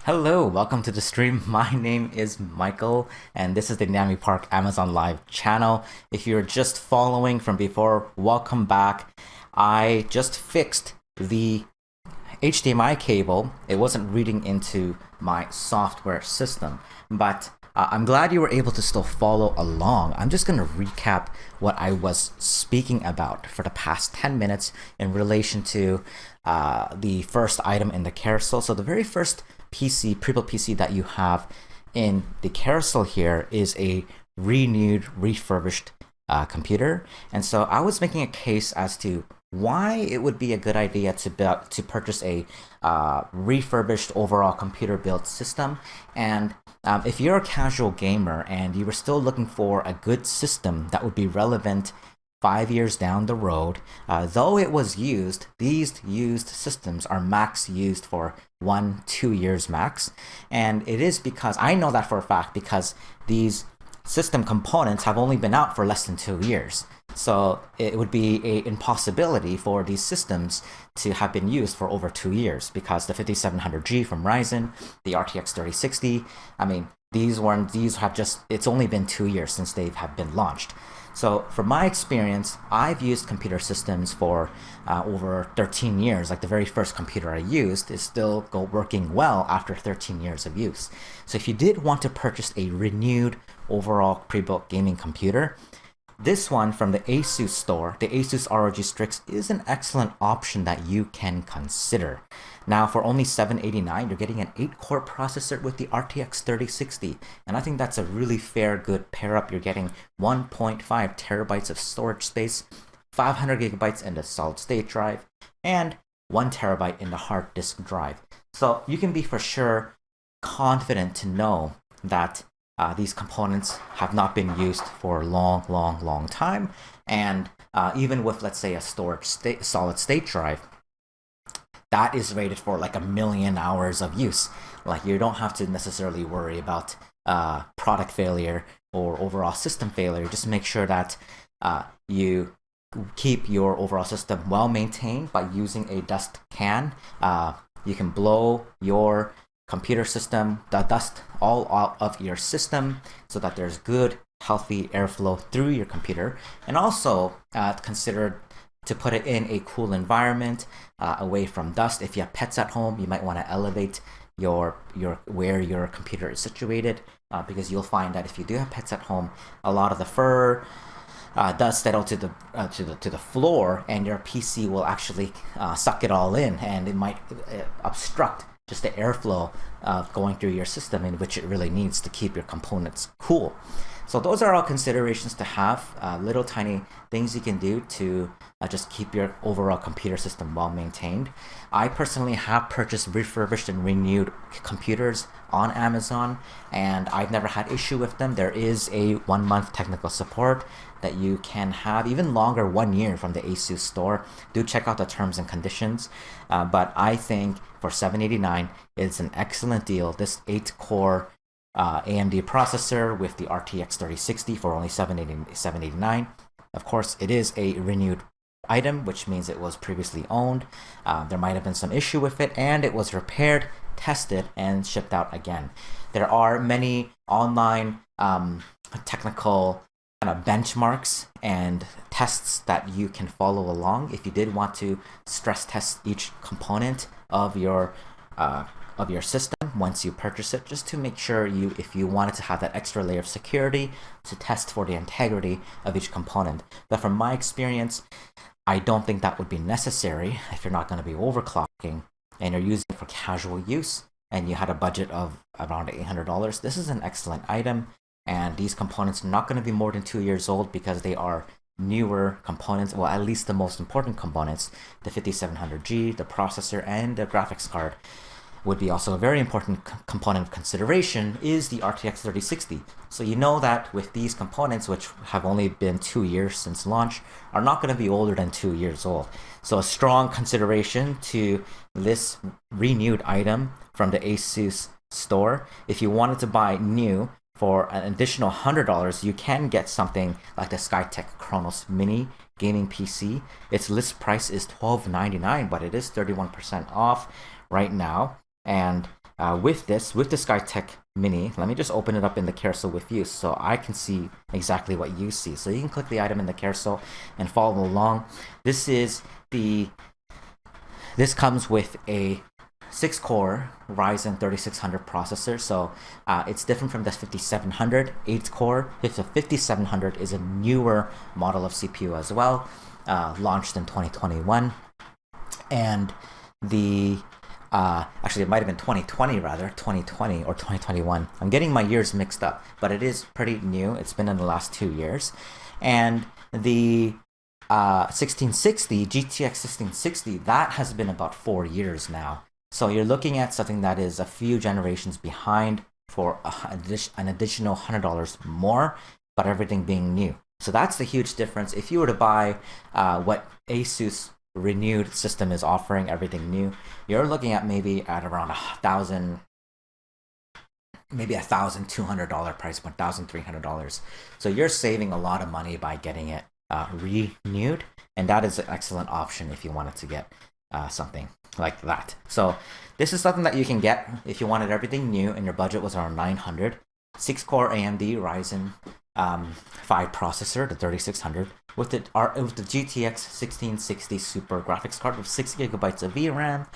Hello, welcome to the stream. My name is Michael, and this is the Nami Park Amazon Live channel. If you're just following from before, welcome back. I just fixed the HDMI cable. It wasn't reading into my software system, but I'm glad you were able to still follow along. I'm just going to recap what I was speaking about for the past 10 minutes in relation to the first item in the carousel. So the very first pre-built PC that you have in the carousel here is a renewed, refurbished computer. And so I was making a case as to why it would be a good idea to purchase a refurbished overall computer build system. And if you're a casual gamer and you were still looking for a good system that would be relevant 5 years down the road, though it was used, these used systems are max used for 1-2 years max. And it is because I know that for a fact because these system components have only been out for less than 2 years. So it would be an impossibility for these systems to have been used for over 2 years because the 5700G from Ryzen, the RTX 3060, I mean, these have just, it's only been 2 years since they have been launched. So from my experience, I've used computer systems for over 13 years. Like the very first computer I used is still working well after 13 years of use. So if you did want to purchase a renewed overall pre-built gaming computer, this one from the ASUS store, the ASUS ROG Strix, is an excellent option that you can consider. Now, for only $789, you're getting an 8-core processor with the RTX 3060, and I think that's a really fair, good pair-up. You're getting 1.5 terabytes of storage space, 500 gigabytes in the solid-state drive, and 1 terabyte in the hard disk drive. So you can be for sure confident to know that these components have not been used for a long time. And even with, let's say, a solid state drive, that is rated for like 1 million hours of use. Like you don't have to necessarily worry about product failure or overall system failure. Just make sure that you keep your overall system well maintained by using a dust can. You can blow your computer system, the dust all out of your system so that there's good, healthy airflow through your computer. And also consider to put it in a cool environment away from dust. If you have pets at home, you might want to elevate where your computer is situated because you'll find that if you do have pets at home, a lot of the fur does settle to the floor, and your PC will actually suck it all in, and it might obstruct just the airflow going through your system, in which it really needs to keep your components cool. So those are all considerations to have, little tiny things you can do to just keep your overall computer system well maintained. I personally have purchased refurbished and renewed computers on Amazon, and I've never had issue with them. There is a 1-month technical support that you can have, even longer, 1 year from the ASUS store. Do check out the terms and conditions. But I think for $789, it's an excellent deal. This 8-core AMD processor with the RTX 3060 for only $789. Of course, it is a renewed item, which means it was previously owned. There might have been some issue with it, and it was repaired, tested, and shipped out again. There are many online technical kind of benchmarks and tests that you can follow along if you did want to stress test each component of your system once you purchase it, just to make sure if you wanted to have that extra layer of security to test for the integrity of each component. But from my experience, I don't think that would be necessary if you're not going to be overclocking and you're using it for casual use and you had a budget of around $800. This is an excellent item, and these components are not going to be more than 2 years old because they are newer components, well, at least the most important components. The 5700G, the processor, and the graphics card would be also a very important component of consideration is the RTX 3060. So you know that with these components, which have only been 2 years since launch, are not going to be older than 2 years old. So a strong consideration to this renewed item from the ASUS store. If you wanted to buy new for an additional $100, you can get something like the Skytech Chronos Mini gaming PC. Its list price is $1299, but it is 31% off right now. And with the SkyTech Mini, let me just open it up in the carousel with you so I can see exactly what you see. So you can click the item in the carousel and follow along. This comes with a 6-core Ryzen 3600 processor, so it's different from the 5700 8-core. The 5700 is a newer model of CPU as well, launched in 2021, and the actually it might have been 2020 rather, 2020 or 2021. I'm getting my years mixed up, but it is pretty new. It's been in the last 2 years, and the 1660 GTX 1660, that has been about 4 years now. So you're looking at something that is a few generations behind for an additional $100 more, but everything being new. So that's the huge difference. If you were to buy what Asus renewed system is offering, everything new, you're looking at maybe at around maybe $1,200 price point, $1,300. So you're saving a lot of money by getting it renewed, and that is an excellent option if you wanted to get something like that. So this is something that you can get if you wanted everything new and your budget was around $900. 6-core AMD Ryzen 5 processor, the 3600, with the GTX 1660 Super graphics card with 6 GB of VRAM.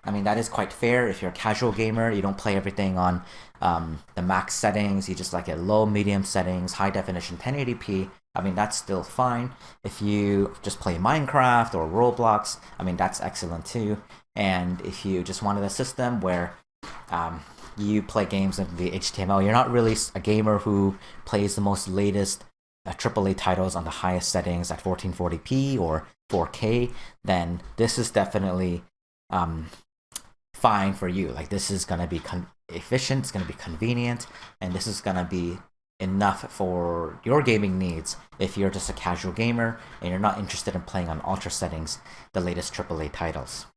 I mean, that is quite fair if you're a casual gamer. You don't play everything on the max settings. You just like it low, medium settings, high definition 1080p. I mean, that's still fine. If you just play Minecraft or Roblox, I mean, that's excellent too. And if you just wanted a system where you play games in the HTML, you're not really a gamer who plays the most latest AAA titles on the highest settings at 1440p or 4K, then this is definitely fine for you. Like, this is going to be efficient, it's going to be convenient, and this is going to be enough for your gaming needs if you're just a casual gamer and you're not interested in playing on ultra settings the latest AAA titles.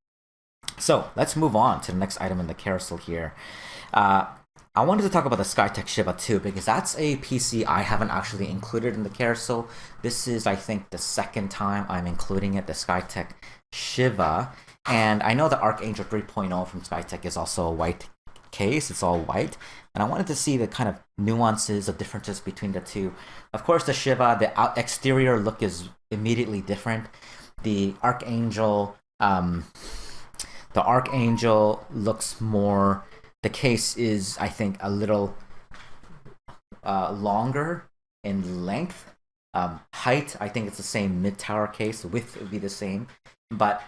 So let's move on to the next item in the carousel here. I wanted to talk about the SkyTech Shiva 2 because that's a PC I haven't actually included in the carousel. This is, I think, the second time I'm including it, the SkyTech Shiva. And I know the Archangel 3.0 from SkyTech is also a white case, it's all white. And I wanted to see the kind of nuances of differences between the two. Of course, the Shiva, the exterior look is immediately different. The Archangel looks more, the case is, I think, a little longer in length. Height, I think it's the same mid-tower case. Width would be the same. But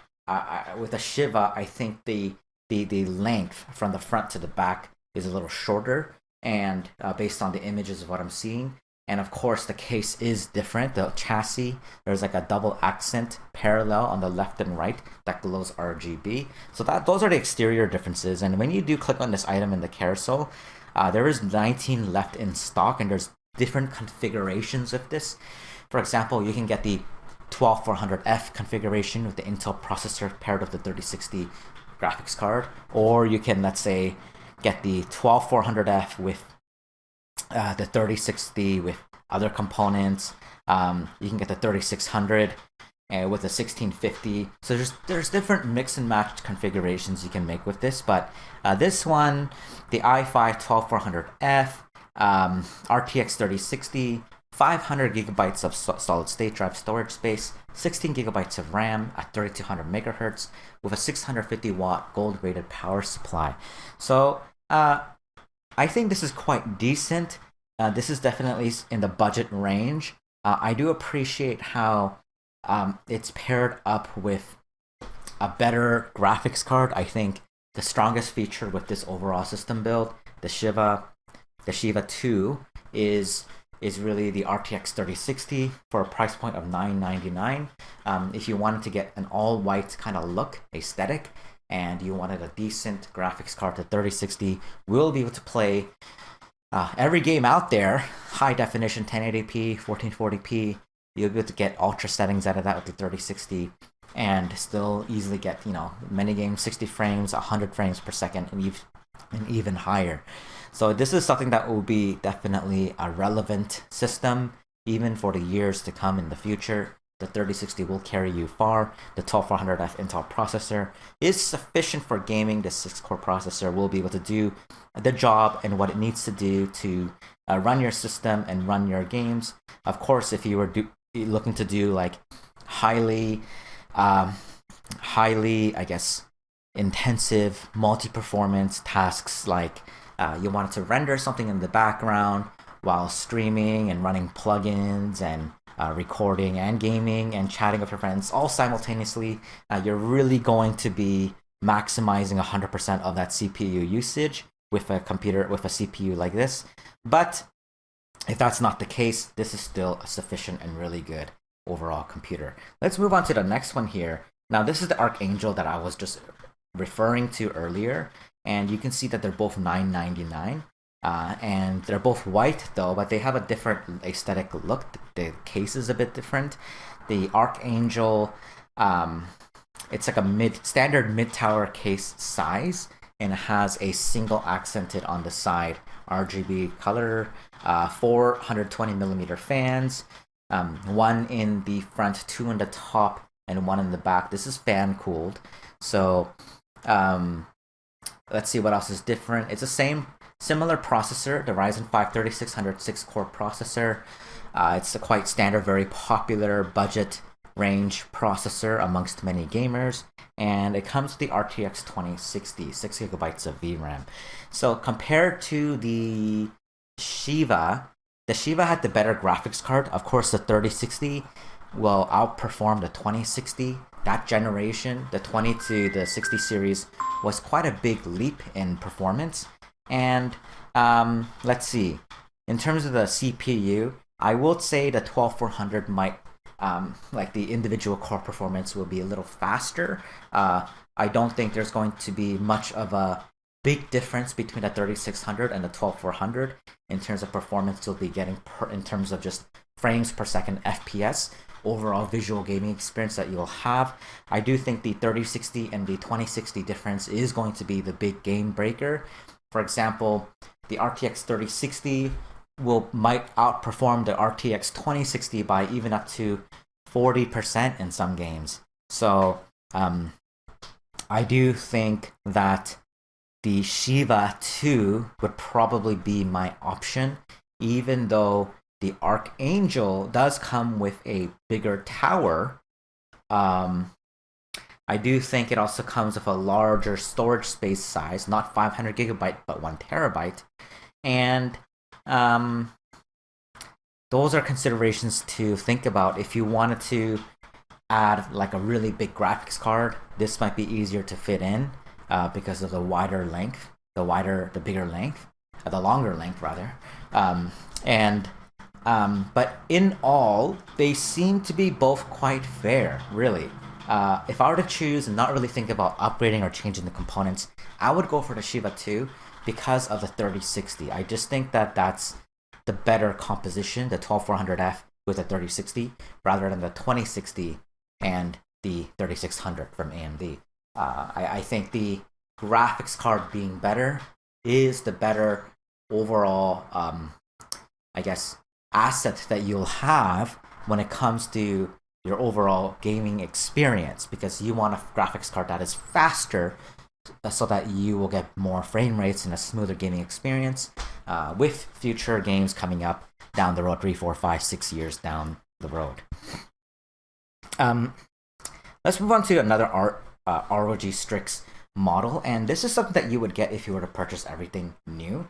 with the Shiva, I think the length from the front to the back is a little shorter, and based on the images of what I'm seeing. And of course, the case is different. The chassis, there's like a double accent parallel on the left and right that glows RGB. So those are the exterior differences. And when you do click on this item in the carousel, there is 19 left in stock, and there's different configurations of this. For example, you can get the 12400F configuration with the Intel processor paired with the 3060 graphics card, or you can, let's say, get the 12400F with the 3060 with other components. You can get the 3600 with the 1650. So there's different mix and match configurations you can make with this. But this one, the i5 12400F, RTX 3060, 500 gigabytes of solid state drive storage space, 16 gigabytes of RAM at 3200 megahertz with a 650 watt gold rated power supply. So I think this is quite decent. This is definitely in the budget range. I do appreciate how it's paired up with a better graphics card. I think the strongest feature with this overall system build, the Shiva 2, is really the RTX 3060 for a price point of $999. If you wanted to get an all-white kind of look, aesthetic, and you wanted a decent graphics card, the 3060 will be able to play every game out there, high definition 1080p, 1440p. You'll be able to get ultra settings out of that with the 3060 and still easily get, many games 60 frames, 100 frames per second, and even higher. So this is something that will be definitely a relevant system even for the years to come in the future. the 3060 will carry you far. The 12400F Intel processor is sufficient for gaming. The 6-core processor will be able to do the job and what it needs to do to run your system and run your games. Of course, if you were looking to do like highly, I guess, intensive multi-performance tasks, like you wanted to render something in the background while streaming and running plugins and recording and gaming and chatting with your friends all simultaneously, you're really going to be maximizing 100% of that CPU usage with a computer, with a CPU like this. But if that's not the case, this is still a sufficient and really good overall computer. Let's move on to the next one here. Now, this is the Archangel that I was just referring to earlier, and you can see that they're both $999. And they're both white though, but they have a different aesthetic look. The case is a bit different. The Archangel, it's like a standard mid-tower case size, and it has a single accented on the side RGB color, 420mm fans, one in the front, two in the top, and one in the back. This is fan cooled. So let's see what else is different. It's the similar processor, the Ryzen 5 3600 6-core processor. It's a quite standard, very popular budget range processor amongst many gamers, and it comes with the RTX 2060, 6GB of VRAM. So compared to the Shiva had the better graphics card. Of course, the 3060 will outperform the 2060. That generation, the 20 to the 60 series, was quite a big leap in performance. And let's see, in terms of the CPU, I will say the 12400 might, like the individual core performance will be a little faster. I don't think there's going to be much of a big difference between the 3600 and the 12400 in terms of performance you'll be getting in terms of just frames per second, FPS, overall visual gaming experience that you'll have. I do think the 3060 and the 2060 difference is going to be the big game breaker. For example, the RTX 3060 might outperform the RTX 2060 by even up to 40% in some games. So I do think that the Shiva 2 would probably be my option, even though the Archangel does come with a bigger tower. I do think it also comes with a larger storage space size, not 500GB, but 1TB. And those are considerations to think about. If you wanted to add like a really big graphics card, this might be easier to fit in because of the wider length, the bigger length, the longer length rather. But in all, they seem to be both quite fair, really. If I were to choose and not really think about upgrading or changing the components, I would go for the Shiva 2 because of the 3060. I just think that that's the better composition, the 12400F with the 3060, rather than the 2060 and the 3600 from AMD. I think the graphics card being better is the better overall, I guess, asset that you'll have when it comes to your overall gaming experience, because you want a graphics card that is faster so that you will get more frame rates and a smoother gaming experience with future games coming up down the road, 3, 4, 5, 6 years down the road. Let's move on to another ROG Strix model, and this is something that you would get if you were to purchase everything new.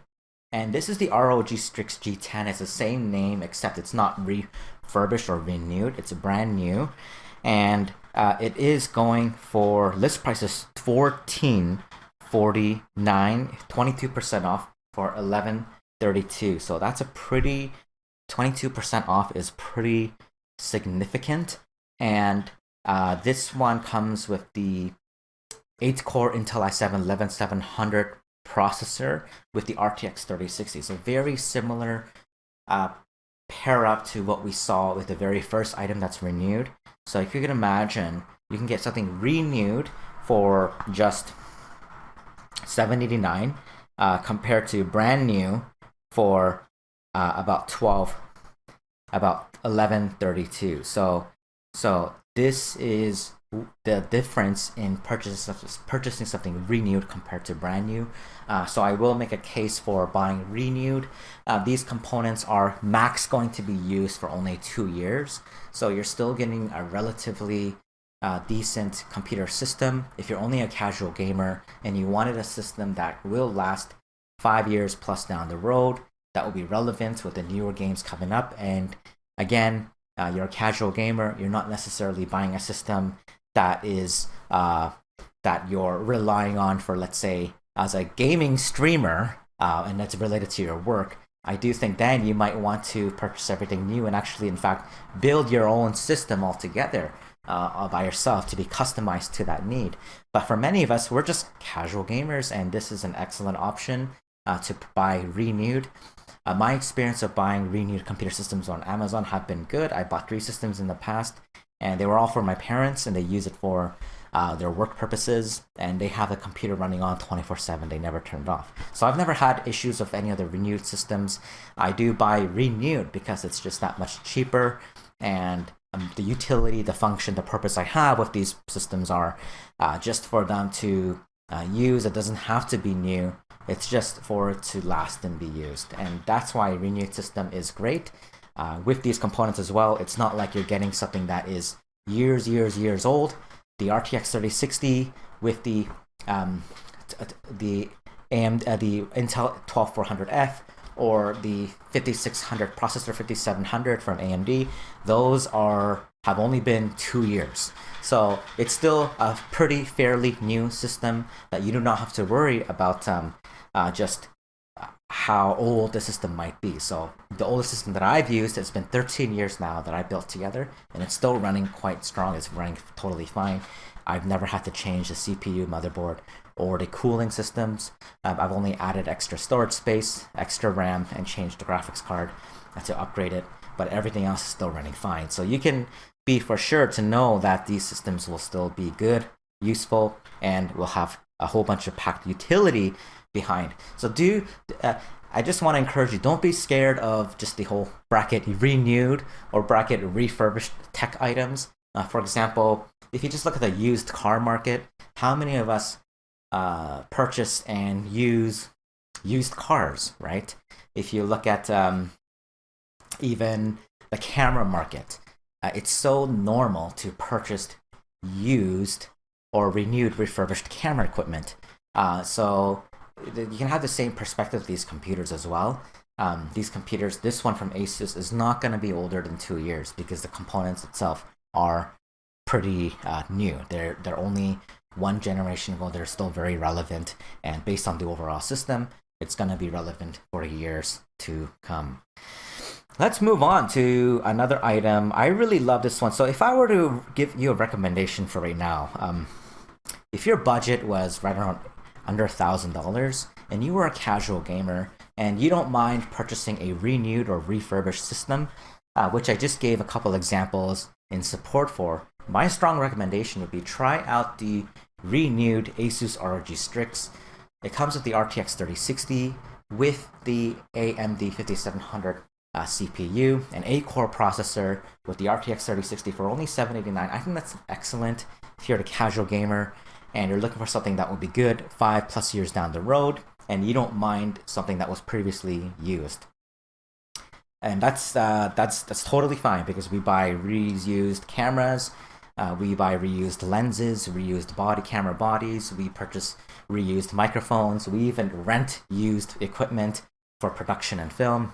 And this is the ROG Strix G10. It's the same name, except it's not refurbished or renewed. It's brand new. And it is going for, list price is $1449, 22% off for $1132. So that's a pretty, 22% off is pretty significant. And this one comes with the 8-core Intel i7 11700 processor with the RTX 3060. So very similar pair up to what we saw with the very first item that's renewed. So if you can imagine, you can get something renewed for just $789 compared to brand new for about $1132. So So this is the difference in purchasing something renewed compared to brand new. So I will make a case for buying renewed. These components are max going to be used for only 2 years. So you're still getting a relatively decent computer system. If you're only a casual gamer and you wanted a system that will last 5 years plus down the road, that will be relevant with the newer games coming up. And again, you're a casual gamer, you're not necessarily buying a system that is that you're relying on for, let's say, as a gaming streamer, and that's related to your work. I do think then you might want to purchase everything new and actually, in fact, build your own system altogether by yourself to be customized to that need. But for many of us, we're just casual gamers, and this is an excellent option to buy renewed. My experience of buying renewed computer systems on Amazon have been good. I bought 3 systems in the past, and they were all for my parents, and they use it for their work purposes, and they have the computer running on 24/7. They never turned off. So I've never had issues with any of the renewed systems. I do buy renewed because it's just that much cheaper, and the utility, the function, the purpose I have with these systems are just for them to use. It doesn't have to be new. It's just for it to last and be used. And that's why a renewed system is great. With these components as well, it's not like you're getting something that is years old. The RTX 3060 with the Intel 12400F or the 5600 processor 5700 from AMD, those have only been 2 years. So it's still a pretty fairly new system that you do not have to worry about just how old the system might be. So the oldest system that I've used, it's been 13 years now that I built together, and it's still running quite strong. It's running totally fine. I've never had to change the CPU, motherboard, or the cooling systems. I've only added extra storage space, extra RAM, and changed the graphics card to upgrade it, but everything else is still running fine. So you can be for sure to know that these systems will still be good, useful, and will have a whole bunch of packed utility behind. So I just want to encourage you, don't be scared of just the whole bracket renewed or bracket refurbished tech items. For example, if you just look at the used car market, how many of us purchase and use used cars, right? If you look at even the camera market, it's so normal to purchase used or renewed refurbished camera equipment. So you can have the same perspective with these computers as well. These computers, this one from Asus, is not going to be older than 2 years because the components itself are pretty new. They're only one generation ago. They're still very relevant, and based on the overall system, it's going to be relevant for years to come. Let's move on to another item. I really love this one. So if I were to give you a recommendation for right now, if your budget was right around under $1,000 and you were a casual gamer and you don't mind purchasing a renewed or refurbished system, which I just gave a couple examples in support for, my strong recommendation would be try out the renewed Asus ROG Strix. It comes with the RTX 3060 with the AMD 5700 CPU, an 8-core processor with the RTX 3060 for only $789. I think that's excellent if you're a casual gamer and you're looking for something that will be good 5+ years down the road, and you don't mind something that was previously used. And that's totally fine because we buy reused cameras, we buy reused lenses, reused camera bodies, we purchase reused microphones, we even rent used equipment for production and film.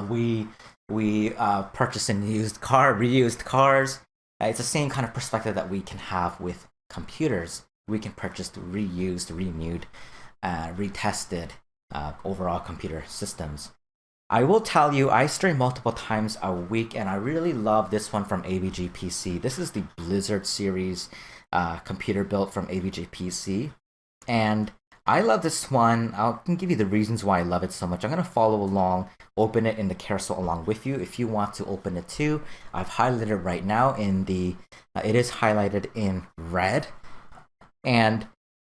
We purchase and reused cars. It's the same kind of perspective that we can have with computers. We can purchase reused, renewed, retested overall computer systems. I will tell you, I stream multiple times a week, and I really love this one from AVG PC. This is the Blizzard series computer built from AVG PC, and I love this one. I can give you the reasons why I love it so much. I'm going to follow along, open it in the carousel along with you. If you want to open it too, I've highlighted it right now in the, it is highlighted in red. And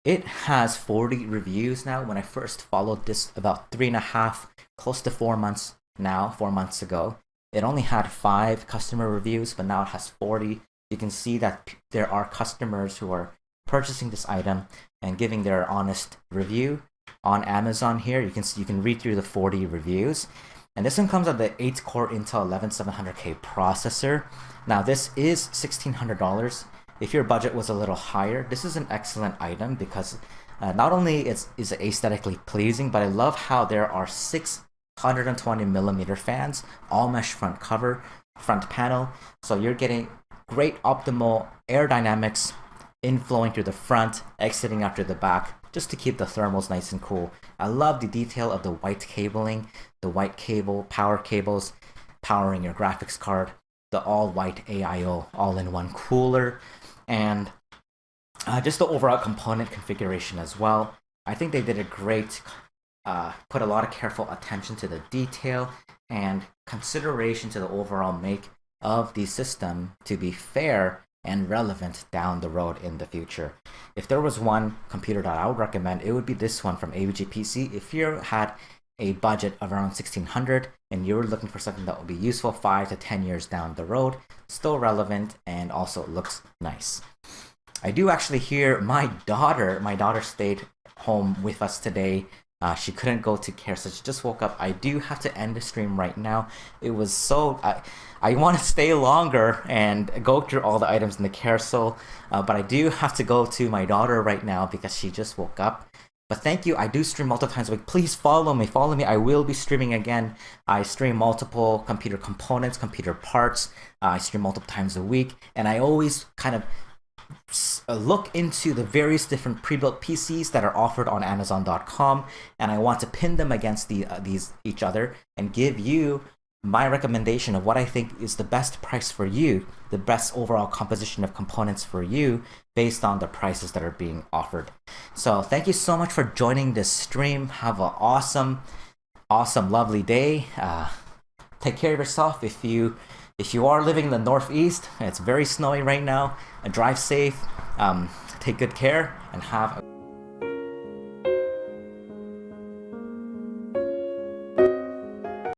it has 40 reviews now. When I first followed this about 3.5, close to 4 months now, 4 months ago, It only had 5 customer reviews, but now it has 40. You can see that there are customers who are purchasing this item and giving their honest review on Amazon. Here you can read through the 40 reviews, and this one comes with the 8-core Intel 11700K processor. Now this is $1,600. If your budget was a little higher, this is an excellent item because not only is it aesthetically pleasing, but I love how there are 620mm fans, all mesh front cover, front panel, so you're getting great optimal aerodynamics inflowing through the front, exiting out through the back, just to keep the thermals nice and cool. I love the detail of the white cabling, the white power cables powering your graphics card, the all-white AIO all-in-one cooler, and just the overall component configuration as well. I think they did a great, put a lot of careful attention to the detail and consideration to the overall make of the system to be fair and relevant down the road in the future. If there was one computer that I would recommend, it would be this one from AVG PC. If you had a budget of around $1,600 and you're looking for something that will be useful 5 to 10 years down the road, still relevant and also looks nice. I do actually hear my daughter stayed home with us today. She couldn't go to care, so she just woke up. I do have to end the stream right now. It was so, I want to stay longer and go through all the items in the carousel, but I do have to go to my daughter right now because she just woke up. But thank you. I do stream multiple times a week. Please follow me. Follow me. I will be streaming again. I stream multiple computer components, computer parts. I stream multiple times a week, and I always kind of look into the various different pre-built PCs that are offered on Amazon.com, and I want to pin them against each other and give you my recommendation of what I think is the best price for you, the best overall composition of components for you based on the prices that are being offered. So thank you so much for joining this stream. Have an awesome, lovely day. Take care of yourself. If you are living in the Northeast, it's very snowy right now. Drive safe, take good care, and have a